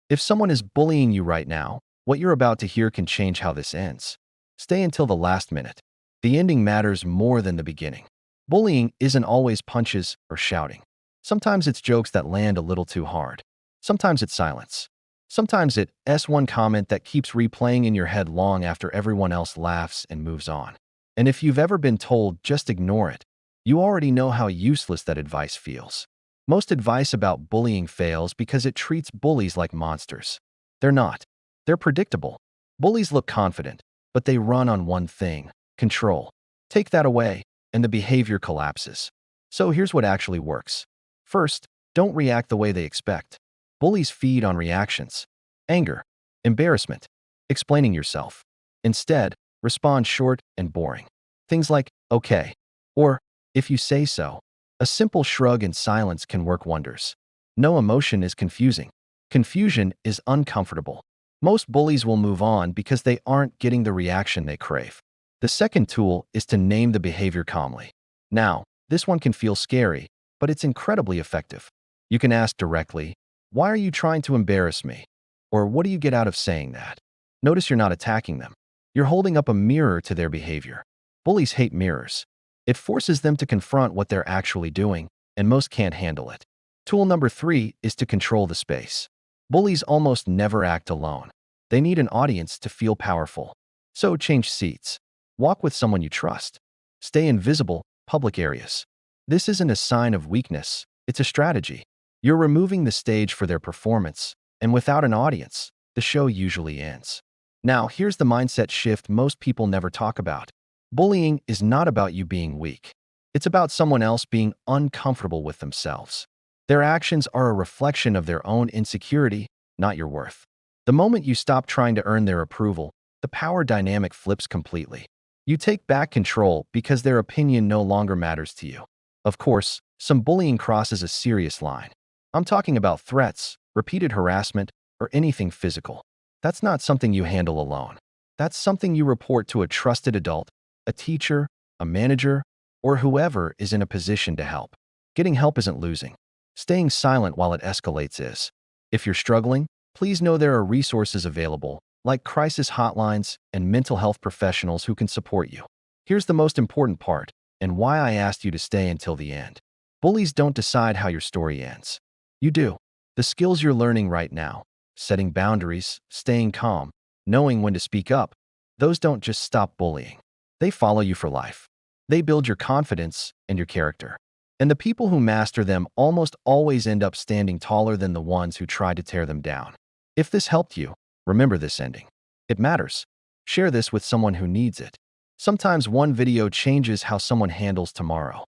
If someone is bullying you right now, what you're about to hear can change how this ends. Stay until the last minute. The ending matters more than the beginning. Bullying isn't always punches or shouting. Sometimes it's jokes that land a little too hard. Sometimes it's silence. Sometimes it's one comment that keeps replaying in your head long after everyone else laughs and moves on. And if you've ever been told, just ignore it, you already know how useless that advice feels. Most advice about bullying fails because it treats bullies like monsters. They're not. They're predictable. Bullies look confident, but they run on one thing: control. Take that away, and the behavior collapses. So here's what actually works. First, don't react the way they expect. Bullies feed on reactions: anger, embarrassment, explaining yourself. Instead, respond short and boring. Things like, okay, or if you say so. A simple shrug and silence can work wonders. No emotion is confusing. Confusion is uncomfortable. Most bullies will move on because they aren't getting the reaction they crave. The second tool is to name the behavior calmly. Now, this one can feel scary, but it's incredibly effective. You can ask directly, "Why are you trying to embarrass me?" Or "What do you get out of saying that?" Notice you're not attacking them. You're holding up a mirror to their behavior. Bullies hate mirrors. It forces them to confront what they're actually doing, and most can't handle it. Tool number 3 is to control the space. Bullies almost never act alone. They need an audience to feel powerful. So change seats. Walk with someone you trust. Stay in visible, public areas. This isn't a sign of weakness, it's a strategy. You're removing the stage for their performance, and without an audience, the show usually ends. Now, here's the mindset shift most people never talk about. Bullying is not about you being weak. It's about someone else being uncomfortable with themselves. Their actions are a reflection of their own insecurity, not your worth. The moment you stop trying to earn their approval, the power dynamic flips completely. You take back control because their opinion no longer matters to you. Of course, some bullying crosses a serious line. I'm talking about threats, repeated harassment, or anything physical. That's not something you handle alone. That's something you report to a trusted adult, a teacher, a manager, or whoever is in a position to help. Getting help isn't losing. Staying silent while it escalates is. If you're struggling, please know there are resources available, like crisis hotlines and mental health professionals who can support you. Here's the most important part, and why I asked you to stay until the end. Bullies don't decide how your story ends. You do. The skills you're learning right now, setting boundaries, staying calm, knowing when to speak up, those don't just stop bullying. They follow you for life. They build your confidence and your character. And the people who master them almost always end up standing taller than the ones who try to tear them down. If this helped you, remember this ending. It matters. Share this with someone who needs it. Sometimes one video changes how someone handles tomorrow.